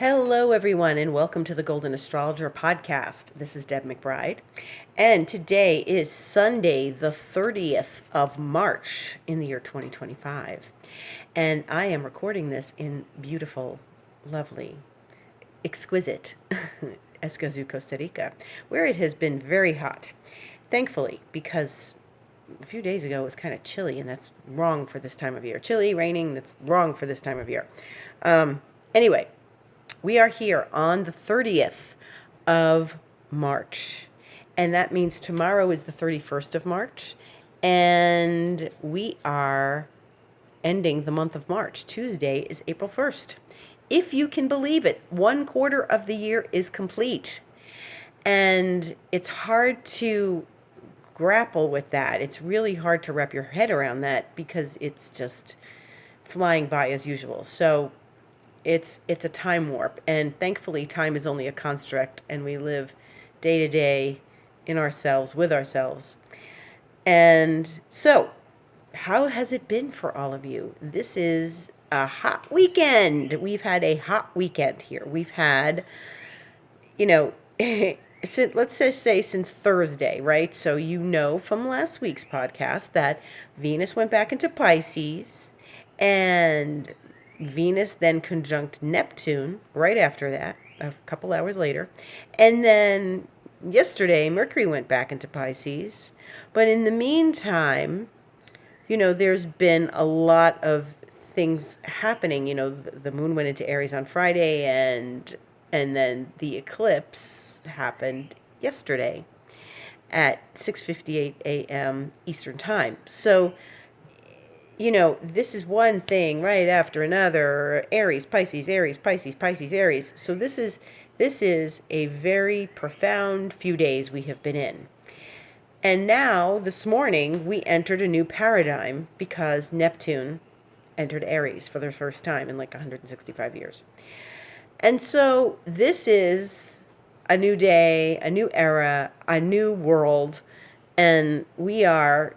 Hello, everyone, and welcome to the Golden Astrologer Podcast. This is Deb McBride, and today is Sunday, the 30th of March in the year 2025. And I am recording this in beautiful, lovely, exquisite Escazú, Costa Rica, where it has been very hot. Thankfully, because a few days ago it was kind of chilly, and that's wrong for this time of year. Chilly, raining, that's wrong for this time of year. Anyway. We are here on the 30th of March, and that means tomorrow is the 31st of March, and we are ending the month of March. Tuesday is April 1st. If you can believe it, 1/4 of the year is complete, and it's hard to grapple with that. It's really hard to wrap your head around that because it's just flying by as usual. So it's a time warp, and thankfully time is only a construct, and we live day to day in ourselves, with ourselves. And so, how has it been for all of you? This is a hot weekend. We've had a hot weekend here. We've had, let's just say since Thursday, right? So you know from last week's podcast that Venus went back into Pisces, and Venus then conjunct Neptune right after that, a couple hours later. And then yesterday, Mercury went back into Pisces. But in the meantime, there's been a lot of things happening. The moon went into Aries on Friday, and then the eclipse happened yesterday at 6:58 a.m. Eastern Time. So this is one thing right after another. Aries, Pisces, Aries, Pisces, Pisces, Aries. So this is a very profound few days we have been in. And now, this morning, we entered a new paradigm because Neptune entered Aries for the first time in like 165 years. And so this is a new day, a new era, a new world, and we are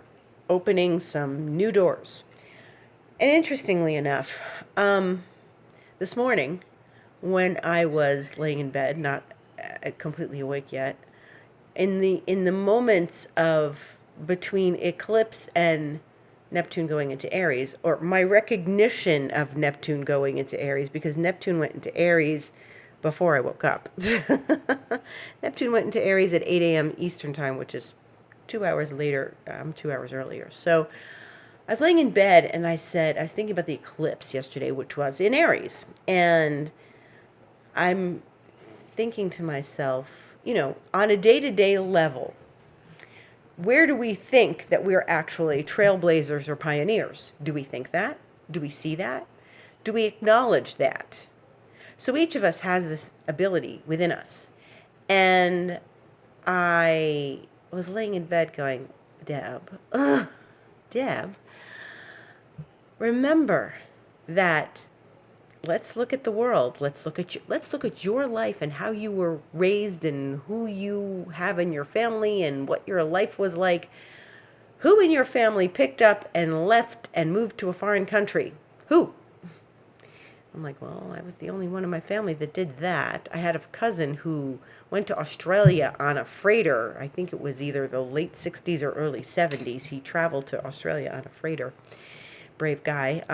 opening some new doors. And interestingly enough, this morning, when I was laying in bed, not completely awake yet, in the moments of between eclipse and Neptune going into Aries, or my recognition of Neptune going into Aries, because Neptune went into Aries before I woke up. Neptune went into Aries at 8 a.m. Eastern Time, which is 2 hours later. 2 hours earlier. So I was laying in bed, and I was thinking about the eclipse yesterday, which was in Aries. And I'm thinking to myself, on a day-to-day level, where do we think that we're actually trailblazers or pioneers? Do we think that? Do we see that? Do we acknowledge that? So each of us has this ability within us. And I was laying in bed going, Deb, remember that let's look at the world. Let's look at your life and how you were raised and who you have in your family and what your life was like. Who in your family picked up and left and moved to a foreign country? Who? I'm like, well, I was the only one in my family that did that. I had a cousin who went to Australia on a freighter. I think it was either the late 60s or early 70s. He traveled to Australia on a freighter. Brave guy.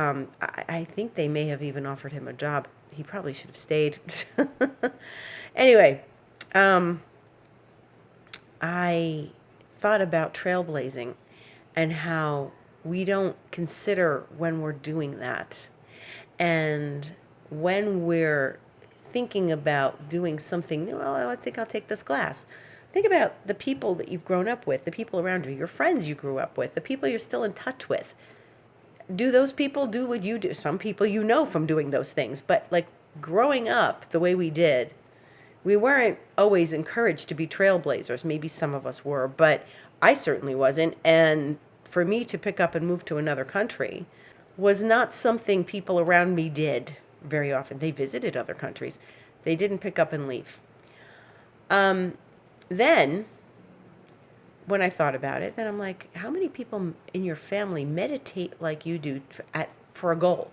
I think they may have even offered him a job. He probably should have stayed. Anyway, I thought about trailblazing and how we don't consider when we're doing that. And when we're thinking about doing something new, I think I'll take this class. Think about the people that you've grown up with, the people around you, your friends you grew up with, the people you're still in touch with. Do those people do what you do? Some people from doing those things. But like growing up the way we did, we weren't always encouraged to be trailblazers. Maybe some of us were, but I certainly wasn't. And for me to pick up and move to another country was not something people around me did very often. They visited other countries. They didn't pick up and leave. Then, when I thought about it, then I'm like, how many people in your family meditate like you do for a goal,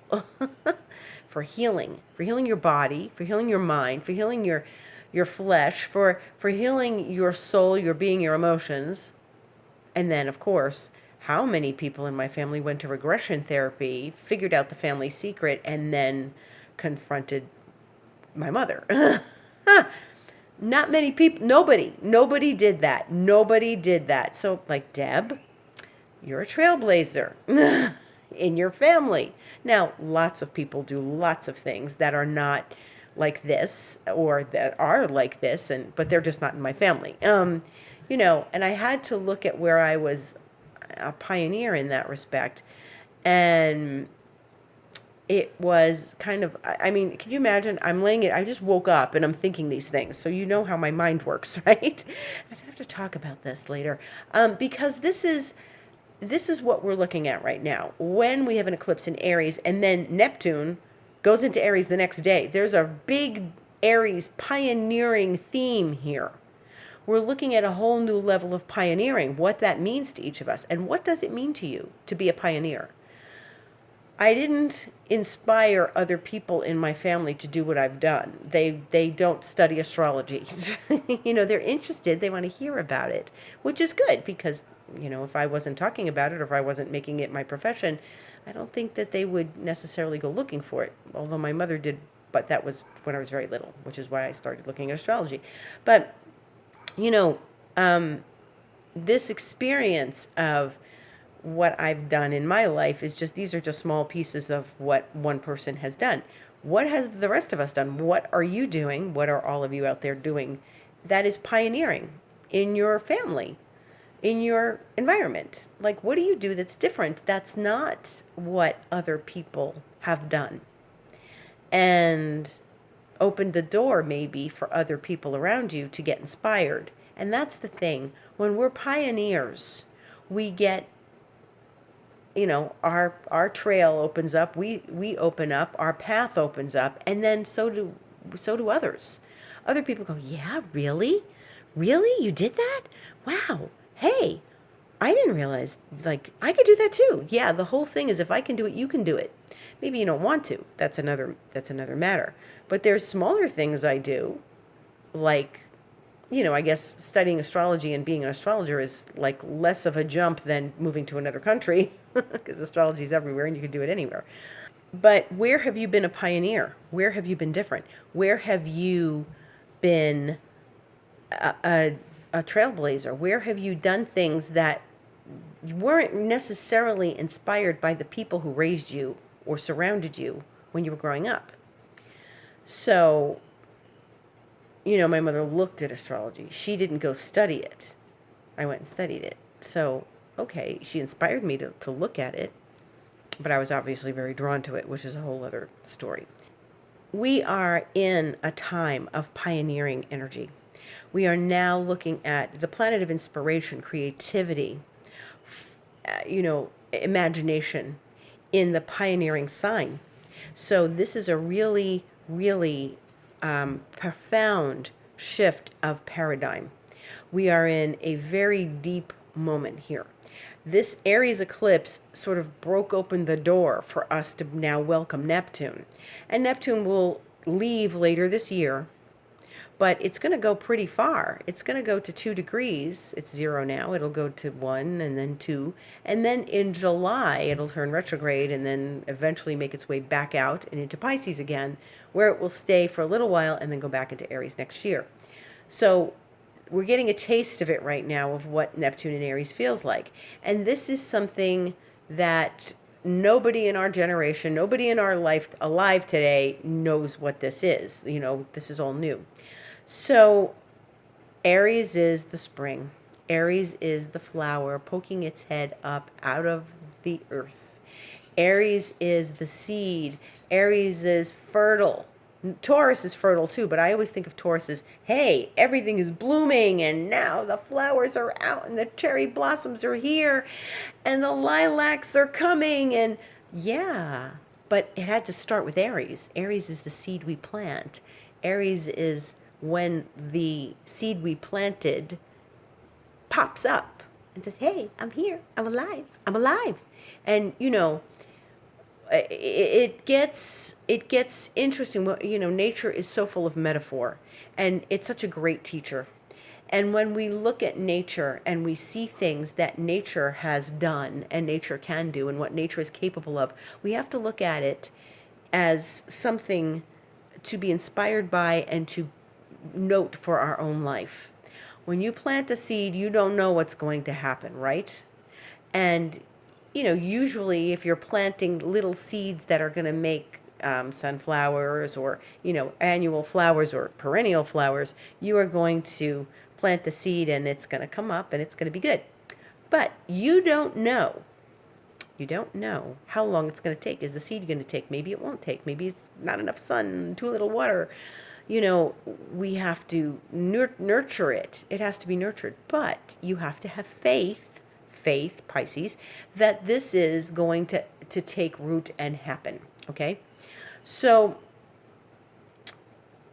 for healing your body, for healing your mind, for healing your flesh, for healing your soul, your being, your emotions. And then, of course, how many people in my family went to regression therapy, figured out the family secret, and then confronted my mother? Not many people, nobody did that. Nobody did that. So, like, Deb, you're a trailblazer in your family. Now, lots of people do lots of things that are not like this or that are like this, but they're just not in my family. And I had to look at where I was a pioneer in that respect. And it was kind of, I mean, can you imagine? I just woke up and I'm thinking these things. So you know how my mind works, right? I have to talk about this later. Because this is what we're looking at right now. When we have an eclipse in Aries and then Neptune goes into Aries the next day, there's a big Aries pioneering theme here. We're looking at a whole new level of pioneering, what that means to each of us. And what does it mean to you to be a pioneer? I didn't inspire other people in my family to do what I've done. They don't study astrology. They're interested. They want to hear about it, which is good because, if I wasn't talking about it or if I wasn't making it my profession, I don't think that they would necessarily go looking for it. Although my mother did, but that was when I was very little, which is why I started looking at astrology. But, this experience of what I've done in my life is these are just small pieces of what one person has done. What has the rest of us done? What are you doing? What are all of you out there doing that is pioneering in your family, in your environment? Like, what do you do that's different? That's not what other people have done. And opened the door maybe for other people around you to get inspired. And that's the thing. When we're pioneers, we get our trail opens up, we open up, our path opens up, and then so do others. Other people go, yeah, really? Really? You did that? Wow. Hey, I didn't realize, I could do that too. Yeah, the whole thing is if I can do it, you can do it. Maybe you don't want to. That's another matter. But there's smaller things I do, like, I guess studying astrology and being an astrologer is like less of a jump than moving to another country because astrology is everywhere and you can do it anywhere. But where have you been a pioneer? Where have you been different? Where have you been a trailblazer? Where have you done things that weren't necessarily inspired by the people who raised you or surrounded you when you were growing up? So, my mother looked at astrology. She didn't go study it. I went and studied it. So, okay, she inspired me to look at it, but I was obviously very drawn to it, which is a whole other story. We are in a time of pioneering energy. We are now looking at the planet of inspiration, creativity, imagination in the pioneering sign. So this is a really, really profound shift of paradigm. We are in a very deep moment here. This Aries eclipse sort of broke open the door for us to now welcome Neptune. And Neptune will leave later this year, but it's going to go pretty far. It's going to go to 2 degrees. It's 0 now. It'll go to 1 and then 2. And then in July, it'll turn retrograde and then eventually make its way back out and into Pisces again, where it will stay for a little while and then go back into Aries next year. So we're getting a taste of it right now of what Neptune in Aries feels like. And this is something that nobody in our generation, nobody in our life alive today knows what this is. This is all new. So Aries is the spring. Aries is the flower poking its head up out of the earth. Aries is the seed. Aries is fertile. Taurus is fertile too, but I always think of Taurus as, hey, everything is blooming and now the flowers are out and the cherry blossoms are here and the lilacs are coming and yeah, but it had to start with Aries. Aries is the seed we plant. Aries is when the seed we planted pops up and says, hey, I'm here, I'm alive. And it gets interesting. Well, nature is so full of metaphor, and it's such a great teacher. And when we look at nature and we see things that nature has done and nature can do and what nature is capable of, we have to look at it as something to be inspired by and to note for our own life. When you plant a seed, you don't know what's going to happen, right? And, usually if you're planting little seeds that are going to make sunflowers or, annual flowers or perennial flowers, you are going to plant the seed and it's going to come up and it's going to be good. But you don't know. You don't know how long it's going to take. Is the seed going to take? Maybe it won't take. Maybe it's not enough sun, too little water. We have to nurture it. It has to be nurtured. But you have to have faith, Pisces, that this is going to take root and happen. Okay? So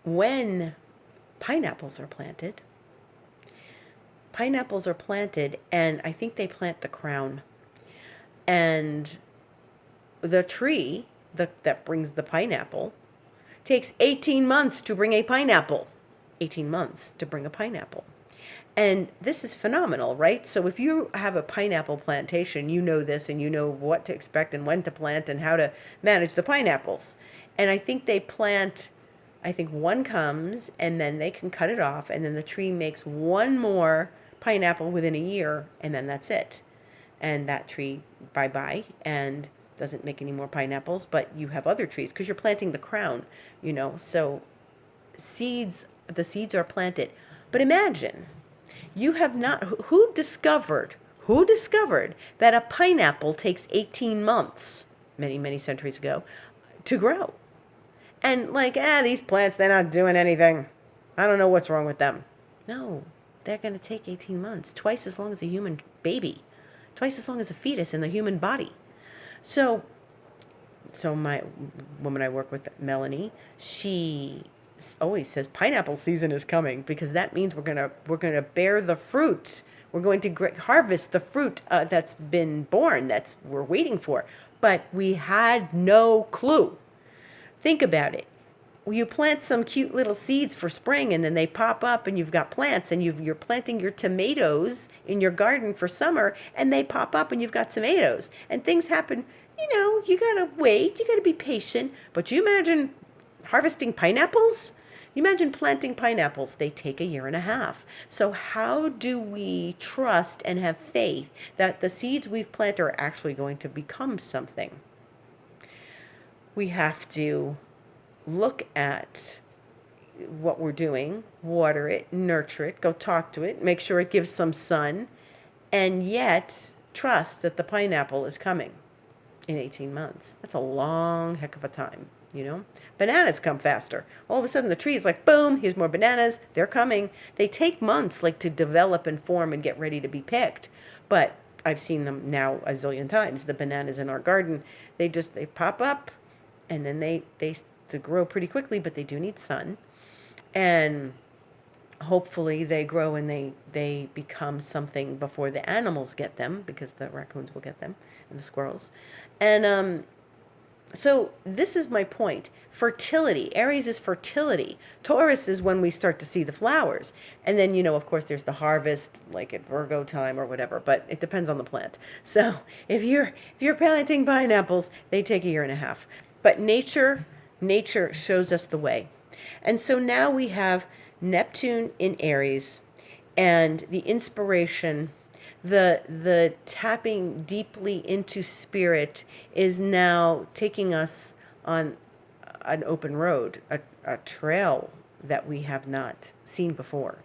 when pineapples are planted, and I think they plant the crown. And the tree that brings the pineapple takes 18 months to bring a pineapple. 18 months to bring a pineapple. And this is phenomenal, right? So if you have a pineapple plantation, you know this and you know what to expect and when to plant and how to manage the pineapples. And I think one comes and then they can cut it off and then the tree makes one more pineapple within a year and then that's it. And that tree, bye-bye, and doesn't make any more pineapples, but you have other trees because you're planting the crown, so the seeds are planted. But imagine, who discovered that a pineapple takes 18 months, many, many centuries ago, to grow? And these plants, they're not doing anything. I don't know what's wrong with them. No, they're going to take 18 months, twice as long as a human baby. Twice as long as a fetus in the human body. So my woman I work with, Melanie, she always says pineapple season is coming because that means we're gonna bear the fruit. We're going to harvest the fruit that's been born. We're waiting for. But we had no clue. Think about it. You plant some cute little seeds for spring and then they pop up and you've got plants and you're planting your tomatoes in your garden for summer and they pop up and you've got tomatoes and things happen. You gotta wait, you gotta be patient. But you imagine harvesting pineapples? You imagine planting pineapples, they take a year and a half. So how do we trust and have faith that the seeds we've planted are actually going to become something? We have to look at what we're doing, water it, nurture it, go talk to it, make sure it gives some sun, and yet trust that the pineapple is coming in 18 months. That's a long heck of a time, Bananas come faster. All of a sudden the tree is like, boom, here's more bananas, they're coming. They take months to develop and form and get ready to be picked. But I've seen them now a zillion times, the bananas in our garden. They pop up and then they to grow pretty quickly, but they do need sun. And hopefully they grow and they become something before the animals get them, because the raccoons will get them and the squirrels. And so this is my point. Fertility. Aries is fertility. Taurus is when we start to see the flowers. And then, of course, there's the harvest, like at Virgo time or whatever, but it depends on the plant. So if you're planting pineapples, they take a year and a half. But nature shows us the way. And so now we have Neptune in Aries and the inspiration, the tapping deeply into spirit is now taking us on an open road, a trail that we have not seen before.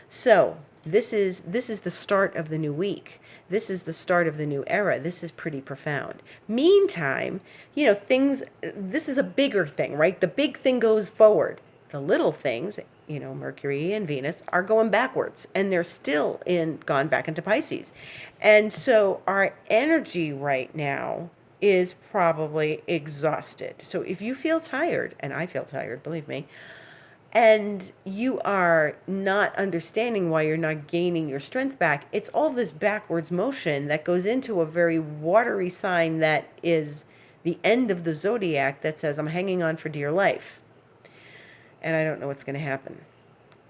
So this is the start of the new week. This is the start of the new era. This is pretty profound. Meantime, this is a bigger thing, right? The big thing goes forward. The little things, Mercury and Venus are going backwards and they're still gone back into Pisces. And so our energy right now is probably exhausted. So if you feel tired, and I feel tired, believe me, and you are not understanding why you're not gaining your strength back, it's all this backwards motion that goes into a very watery sign that is the end of the zodiac that says, I'm hanging on for dear life. And I don't know what's going to happen.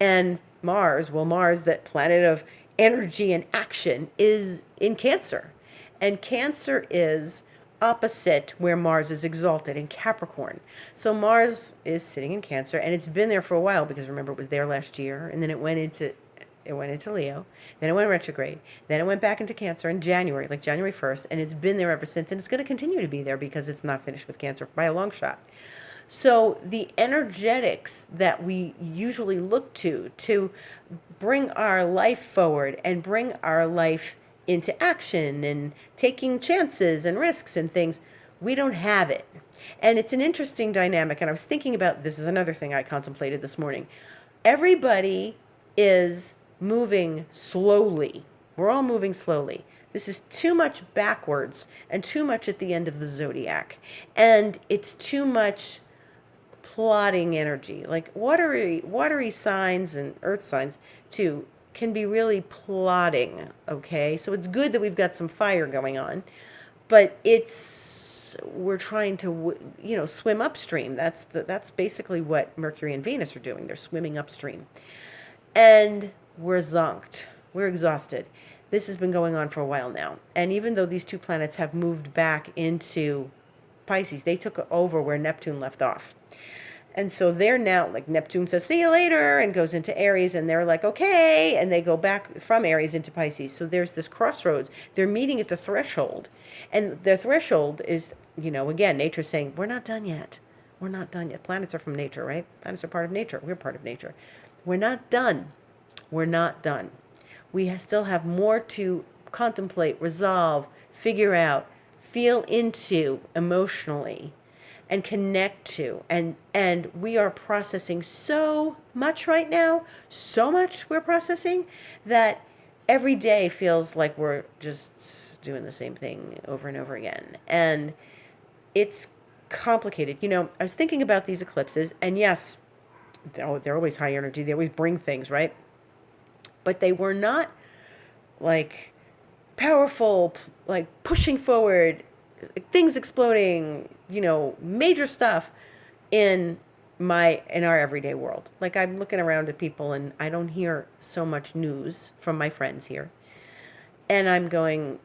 And Mars, that planet of energy and action, is in Cancer. And Cancer is opposite where Mars is exalted in Capricorn. So Mars is sitting in Cancer, and it's been there for a while, because remember, it was there last year, and then it went into Leo, then it went retrograde, then it went back into Cancer in January, like January 1st, and it's been there ever since, and it's going to continue to be there because it's not finished with Cancer by a long shot. So the energetics that we usually look to bring our life forward and bring our life into action and taking chances and risks and things, we don't have it. And it's an interesting dynamic. And I was thinking about, this is another thing I contemplated this morning. Everybody is moving slowly. We're all moving slowly. This is too much backwards and too much at the end of the zodiac. And it's too much plotting energy. Like watery signs and earth signs too can be really plotting, okay? So it's good that we've got some fire going on, but we're trying to, swim upstream. That's basically what Mercury and Venus are doing. They're swimming upstream. And we're zonked. We're exhausted. This has been going on for a while now. And even though these two planets have moved back into Pisces, they took over where Neptune left off. And so they're now, like, Neptune says, see you later, and goes into Aries, and they're like, okay, and they go back from Aries into Pisces. So there's this crossroads. They're meeting at the threshold. And the threshold is, again, nature saying, we're not done yet. We're not done yet. Planets are from nature, right? Planets are part of nature. We're part of nature. We're not done. We're not done. We still have more to contemplate, resolve, figure out, feel into emotionally, and connect to. And we are processing so much right now, so much we're processing, that every day feels like we're just doing the same thing over and over again. And it's complicated. I was thinking about these eclipses, and yes, they're always high energy. They always bring things, right? But they were not like powerful, like pushing forward, things exploding, major stuff in our everyday world. Like, I'm looking around at people and I don't hear so much news from my friends here. And I'm going,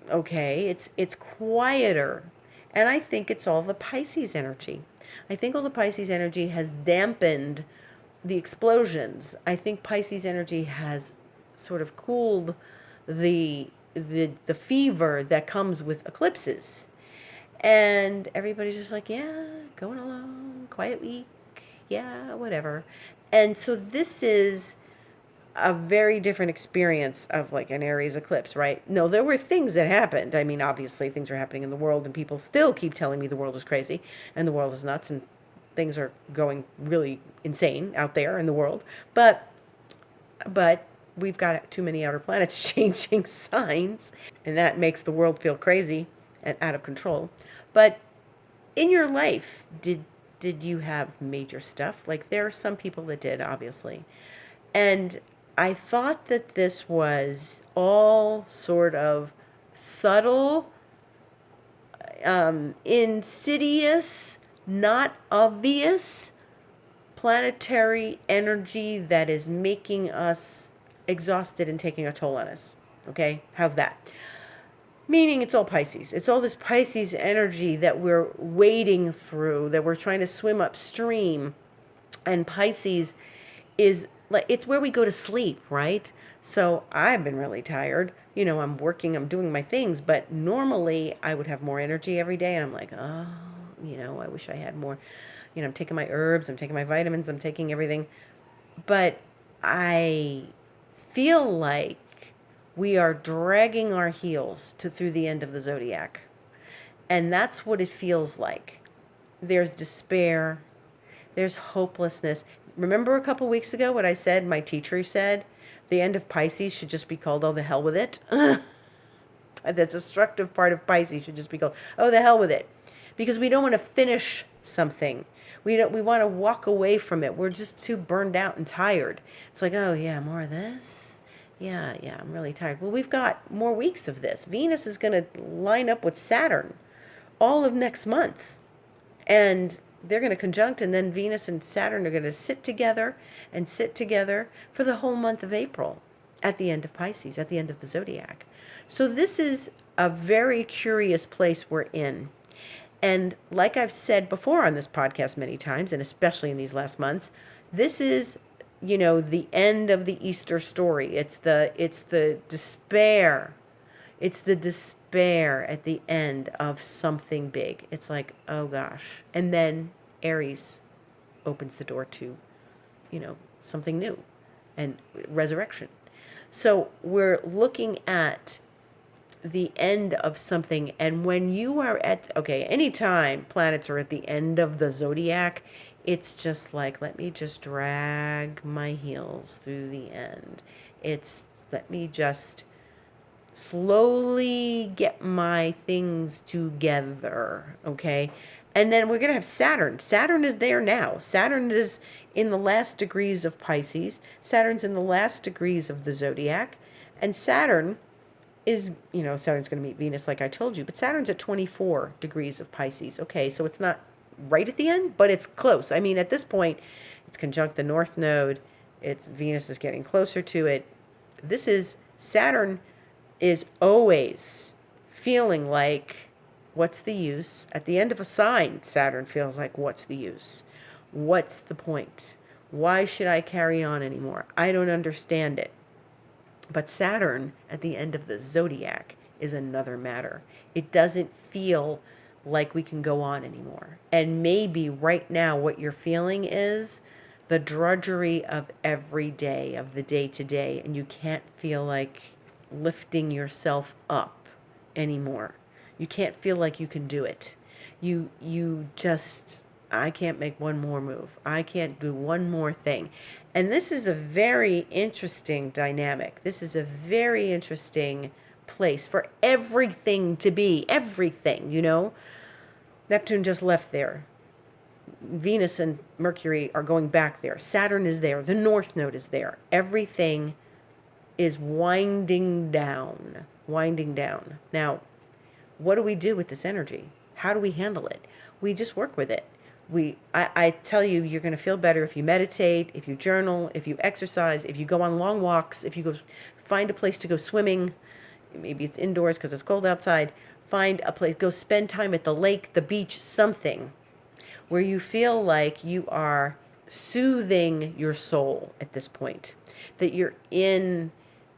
okay, it's quieter. And I think it's all the Pisces energy. I think all the Pisces energy has dampened the explosions. I think Pisces energy has sort of cooled the fever that comes with eclipses. And everybody's just like, yeah, going along, quiet week, yeah, whatever. And so this is a very different experience of like an Aries eclipse, right? No, there were things that happened. I mean, obviously things are happening in the world, and people still keep telling me the world is crazy and the world is nuts and things are going really insane out there in the world. But we've got too many outer planets changing signs, and that makes the world feel crazy and out of control. But in your life, did you have major stuff? Like, there are some people that did, obviously. And I thought that this was all sort of subtle, insidious, not obvious planetary energy that is making us exhausted and taking a toll on us. Okay? How's that? Meaning it's all Pisces. It's all this Pisces energy that we're wading through, that we're trying to swim upstream. And Pisces is like, it's where we go to sleep, right? So I've been really tired. I'm working, I'm doing my things, but normally I would have more energy every day. And I'm like, oh, I wish I had more. I'm taking my herbs, I'm taking my vitamins, I'm taking everything. But I feel like we are dragging our heels through the end of the zodiac. And that's what it feels like. There's despair. There's hopelessness. Remember a couple weeks ago what I said, my teacher said, the end of Pisces should just be called, oh, the hell with it. The destructive part of Pisces should just be called, oh, the hell with it. Because we don't want to finish something. We want to walk away from it. We're just too burned out and tired. It's like, oh, yeah, more of this. Yeah, I'm really tired. Well, we've got more weeks of this. Venus is going to line up with Saturn all of next month. And they're going to conjunct, and then Venus and Saturn are going to sit together for the whole month of April at the end of Pisces, at the end of the zodiac. So this is a very curious place we're in. And like I've said before on this podcast many times, and especially in these last months, this is, the end of the Easter story. It's the despair. It's the despair at the end of something big. It's like, oh gosh. And then Aries opens the door to, something new and resurrection. So we're looking at the end of something. And when you are anytime planets are at the end of the zodiac, it's just like, let me just drag my heels through the end. Let me just slowly get my things together, okay? And then we're going to have Saturn. Saturn is there now. Saturn is in the last degrees of Pisces. Saturn's in the last degrees of the zodiac. And Saturn is, Saturn's going to meet Venus like I told you, but Saturn's at 24 degrees of Pisces. Okay, so it's not right at the end, but it's close. I mean, at this point, it's conjunct the North Node. Venus is getting closer to it. Saturn is always feeling like, what's the use? At the end of a sign, Saturn feels like, what's the use? What's the point? Why should I carry on anymore? I don't understand it. But Saturn, at the end of the zodiac, is another matter. It doesn't feel like we can go on anymore. And maybe right now what you're feeling is the drudgery of every day, of the day-to-day, and you can't feel like lifting yourself up anymore. You can't feel like you can do it. I can't make one more move. I can't do one more thing. And this is a very interesting dynamic. This is a very interesting place for everything to be. Everything, Neptune just left there. Venus and Mercury are going back there. Saturn is there. The North Node is there. Everything is winding down. Now, what do we do with this energy? How do we handle it? We just work with it. I tell you, you're going to feel better if you meditate, if you journal, if you exercise, if you go on long walks, if you go find a place to go swimming. Maybe it's indoors because it's cold outside. Find a place, go spend time at the lake, the beach, something where you feel like you are soothing your soul at this point, that you're in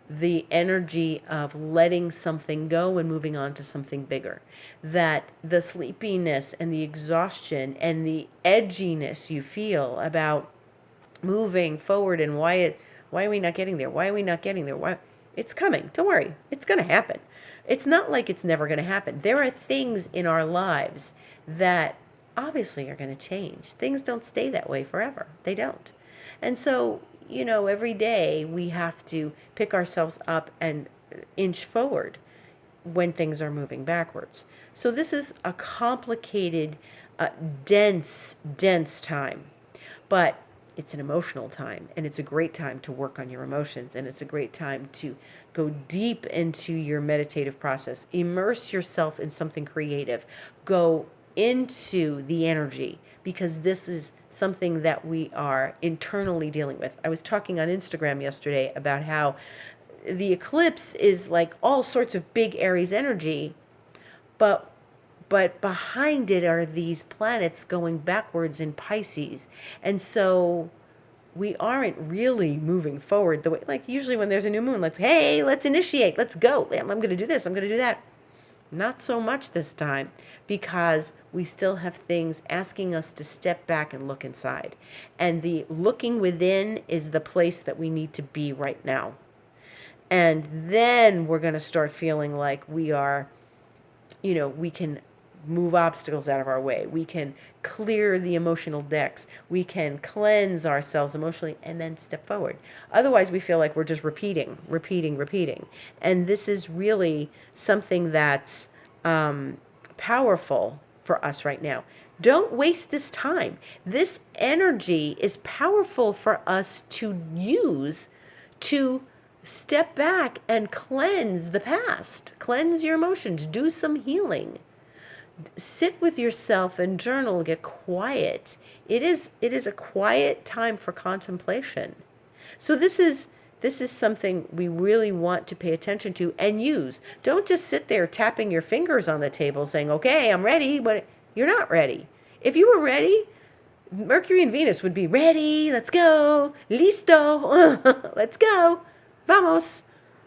the energy of letting something go and moving on to something bigger, that the sleepiness and the exhaustion and the edginess you feel about moving forward and why are we not getting there? Why it's coming. Don't worry. It's going to happen. It's not like it's never going to happen. There are things in our lives that obviously are going to change. Things don't stay that way forever. They don't. And so, every day we have to pick ourselves up and inch forward when things are moving backwards. So this is a complicated, dense time. But it's an emotional time, and it's a great time to work on your emotions, and it's a great time to go deep into your meditative process. Immerse yourself in something creative. Go into the energy, because this is something that we are internally dealing with. I was talking on Instagram yesterday about how the eclipse is like all sorts of big Aries energy, but behind it are these planets going backwards in Pisces. And so we aren't really moving forward the way, like usually when there's a new moon, let's initiate, let's go. I'm going to do this, I'm going to do that. Not so much this time, because we still have things asking us to step back and look inside. And the looking within is the place that we need to be right now. And then we're going to start feeling like we are, we can move obstacles out of our way. We can clear the emotional decks. We can cleanse ourselves emotionally and then step forward. Otherwise, we feel like we're just repeating. And this is really something that's powerful for us right now. Don't waste this time. This energy is powerful for us to use to step back and cleanse the past. Cleanse your emotions. Do some healing. sit with yourself and journal, get quiet. It is a quiet time for contemplation. So this is something we really want to pay attention to and use. Don't just sit there tapping your fingers on the table saying, "Okay, I'm ready," but you're not ready. If you were ready, Mercury and Venus would be ready. Let's go. Listo. Let's go. Vamos.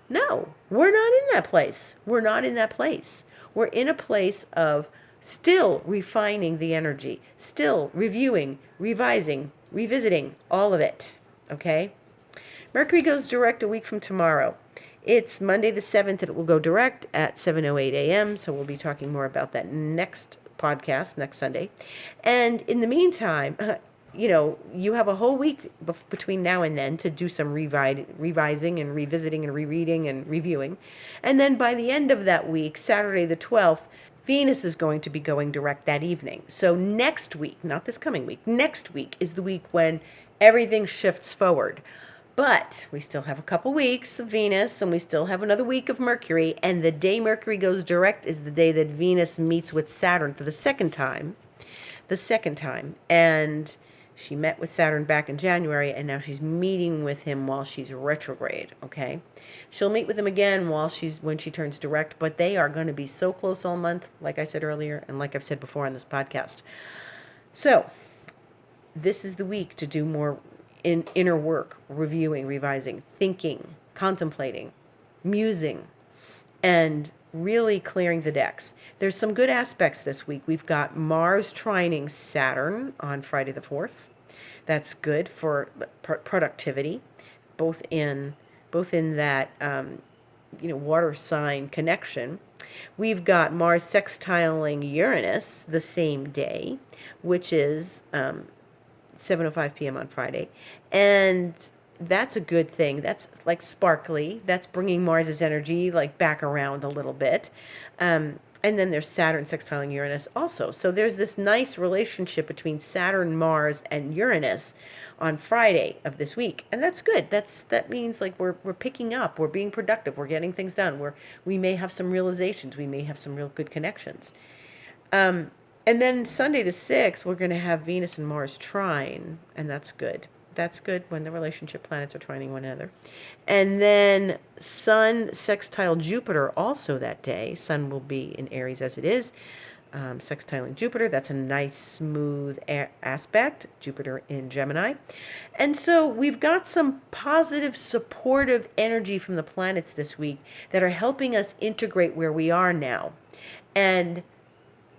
No, we're not in that place. We're not in that place. We're in a place of still refining the energy, still reviewing, revising, revisiting, all of it. Okay? Mercury goes direct a week from tomorrow. It's Monday the 7th, and it will go direct at 7:08 a.m., so we'll be talking more about that next podcast, next Sunday. And in the meantime, you have a whole week between now and then to do some revising and revisiting and rereading and reviewing. And then by the end of that week, Saturday the 12th, Venus is going to be going direct that evening. So next week, not this coming week, next week is the week when everything shifts forward. But we still have a couple weeks of Venus, and we still have another week of Mercury, and the day Mercury goes direct is the day that Venus meets with Saturn for the second time. And she met with Saturn back in January, and now she's meeting with him while she's retrograde, okay? She'll meet with him again when she turns direct, but they are going to be so close all month, like I said earlier, and like I've said before on this podcast. So, this is the week to do more inner work, reviewing, revising, thinking, contemplating, musing, and really clearing the decks. There's some good aspects this week. We've got Mars trining Saturn on Friday the 4th. That's good for productivity, both in that water sign connection. We've got Mars sextiling Uranus the same day, which is 7:05 p.m. on Friday. And that's a good thing. That's like sparkly. That's bringing Mars's energy like back around a little bit. And then there's Saturn sextiling Uranus also. So there's this nice relationship between Saturn, Mars, and Uranus on Friday of this week. And that's good. That means like we're picking up, we're being productive, we're getting things done. We may have some realizations, we may have some real good connections. And then Sunday the 6th, we're going to have Venus and Mars trine, and that's good. That's good when the relationship planets are trining one another. And then Sun sextile Jupiter also that day. Sun will be in Aries as it is, sextiling Jupiter. That's a nice, smooth aspect. Jupiter in Gemini. And so we've got some positive, supportive energy from the planets this week that are helping us integrate where we are now. And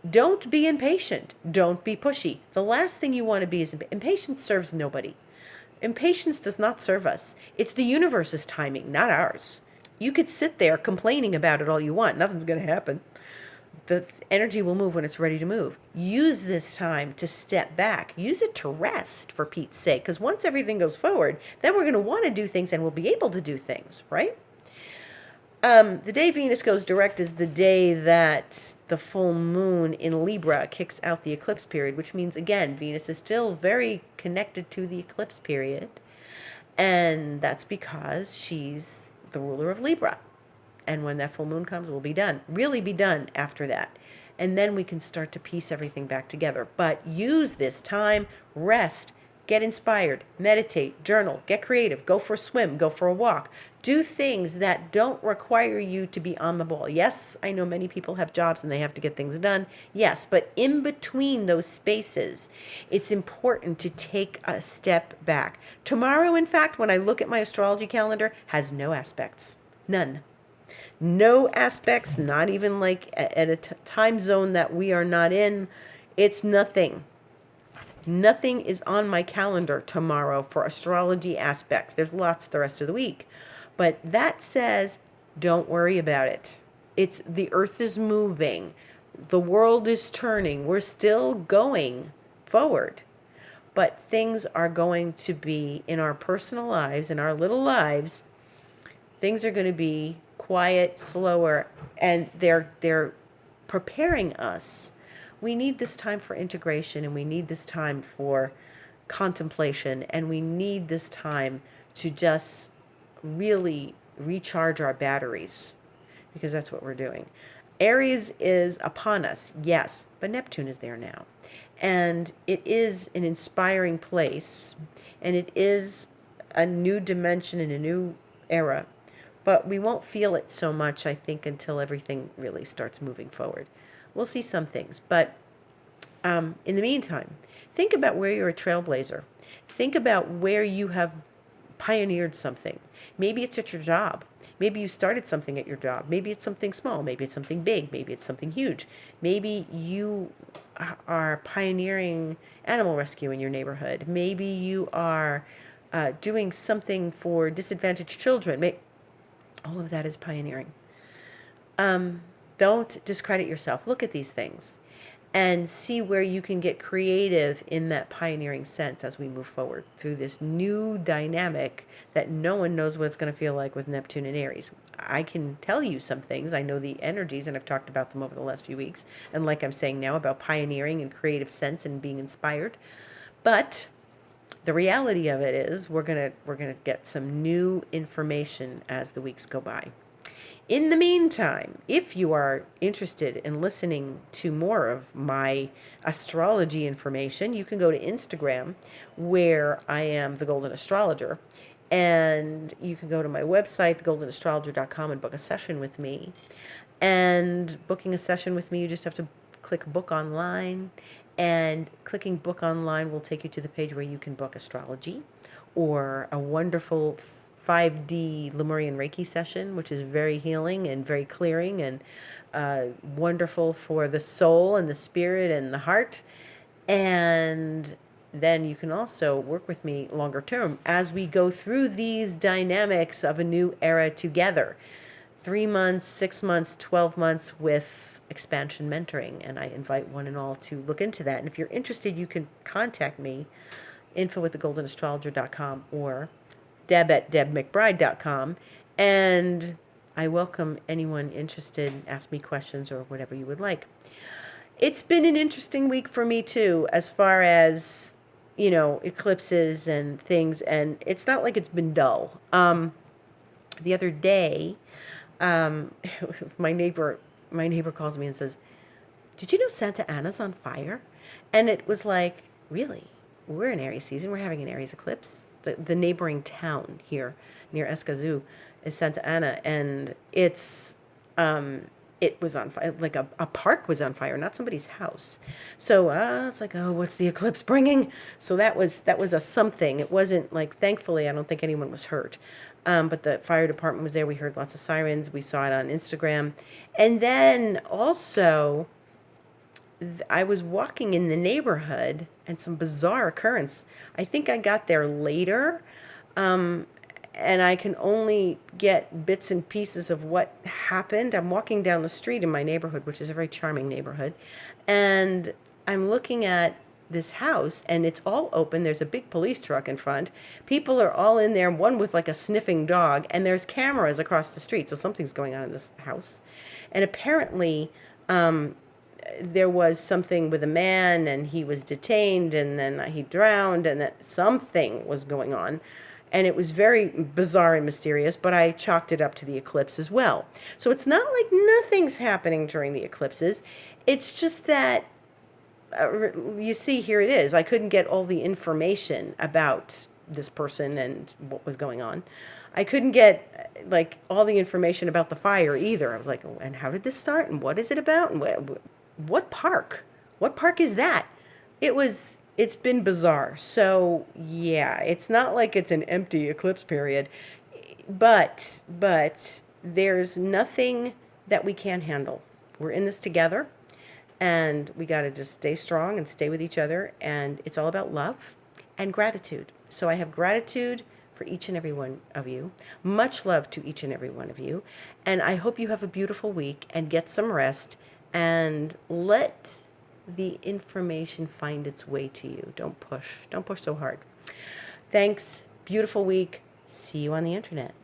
don't be impatient. Don't be pushy. The last thing you want to be is impatience serves nobody. Impatience does not serve us. It's the universe's timing, not ours. You could sit there complaining about it all you want. Nothing's going to happen. The energy will move when it's ready to move. Use this time to step back. Use it to rest, for Pete's sake, because once everything goes forward, then we're going to want to do things and we'll be able to do things, right? The day Venus goes direct is the day that the full moon in Libra kicks out the eclipse period, which means, again, Venus is still very connected to the eclipse period. And that's because she's the ruler of Libra. And when that full moon comes, we'll be done. Really be done after that. And then we can start to piece everything back together. But use this time, rest, get inspired, meditate, journal, get creative, go for a swim, go for a walk. Do things that don't require you to be on the ball. Yes, I know many people have jobs and they have to get things done. Yes, but in between those spaces, it's important to take a step back. Tomorrow, in fact, when I look at my astrology calendar, has no aspects. None. No aspects, not even like at a time zone that we are not in. It's nothing. Nothing is on my calendar tomorrow for astrology aspects. There's lots the rest of the week. But that says, don't worry about it. The earth is moving. The world is turning. We're still going forward. But things are going to be, in our personal lives, in our little lives, things are going to be quiet, slower, and they're preparing us. We need this time for integration, and we need this time for contemplation, and we need this time to just really recharge our batteries, because that's what we're doing. Aries is upon us, yes, but Neptune is there now. And it is an inspiring place, and it is a new dimension and a new era. But we won't feel it so much, I think, until everything really starts moving forward. We'll see some things. But in the meantime, think about where you're a trailblazer. Think about where you have pioneered something. Maybe it's at your job. Maybe you started something at your job. Maybe it's something small. Maybe it's something big. Maybe it's something huge. Maybe you are pioneering animal rescue in your neighborhood. Maybe you are doing something for disadvantaged children. All of that is pioneering. Don't discredit yourself. Look at these things and see where you can get creative in that pioneering sense as we move forward through this new dynamic that no one knows what it's going to feel like with Neptune and Aries. I can tell you some things. I know the energies, and I've talked about them over the last few weeks. And like I'm saying now, about pioneering and creative sense and being inspired. But the reality of it is we're gonna get some new information as the weeks go by. In the meantime, if you are interested in listening to more of my astrology information, you can go to Instagram, where I am the Golden Astrologer, and you can go to my website, thegoldenastrologer.com, and book a session with me. And booking a session with me, you just have to click book online, and clicking book online will take you to the page where you can book astrology or a wonderful 5D Lemurian Reiki session, which is very healing and very clearing and wonderful for the soul and the spirit and the heart. And then you can also work with me longer term as we go through these dynamics of a new era together. 3 months, 6 months, 12 months with expansion mentoring. And I invite one and all to look into that. And if you're interested, you can contact me, info@thegoldenastrologer.com or deb@debmcbride.com, and I welcome anyone interested. Ask me questions or whatever you would like. It's been an interesting week for me too, as far as, eclipses and things, and it's not like it's been dull. The other day, my neighbor calls me and says, "Did you know Santa Ana's on fire?" And it was like, really? We're in Aries season. We're having an Aries eclipse. The neighboring town here near Escazú is Santa Ana, and it was on fire. Like a park was on fire, not somebody's house. So it's like, oh, what's the eclipse bringing? So that was a something. It wasn't like, thankfully, I don't think anyone was hurt. But the fire department was there. We heard lots of sirens. We saw it on Instagram. And then also, I was walking in the neighborhood and some bizarre occurrence. I think I got there later, and I can only get bits and pieces of what happened. I'm walking down the street in my neighborhood, which is a very charming neighborhood, and I'm looking at this house, and it's all open. There's a big police truck in front. People are all in there, one with like a sniffing dog, and there's cameras across the street, so something's going on in this house. And apparently, there was something with a man, and he was detained, and then he drowned, and that something was going on. And it was very bizarre and mysterious, but I chalked it up to the eclipse as well. So it's not like nothing's happening during the eclipses. It's just that, you see, here it is. I couldn't get all the information about this person and what was going on. I couldn't get like all the information about the fire either. I was like, and how did this start? And what is it about? And what park? What park is that? It's been bizarre. So yeah, it's not like it's an empty eclipse period, but there's nothing that we can't handle. We're in this together, and we got to just stay strong and stay with each other. And it's all about love and gratitude. So I have gratitude for each and every one of you. Much love to each and every one of you. And I hope you have a beautiful week and get some rest. And let the information find its way to you. Don't push. Don't push so hard. Thanks. Beautiful week. See you on the internet.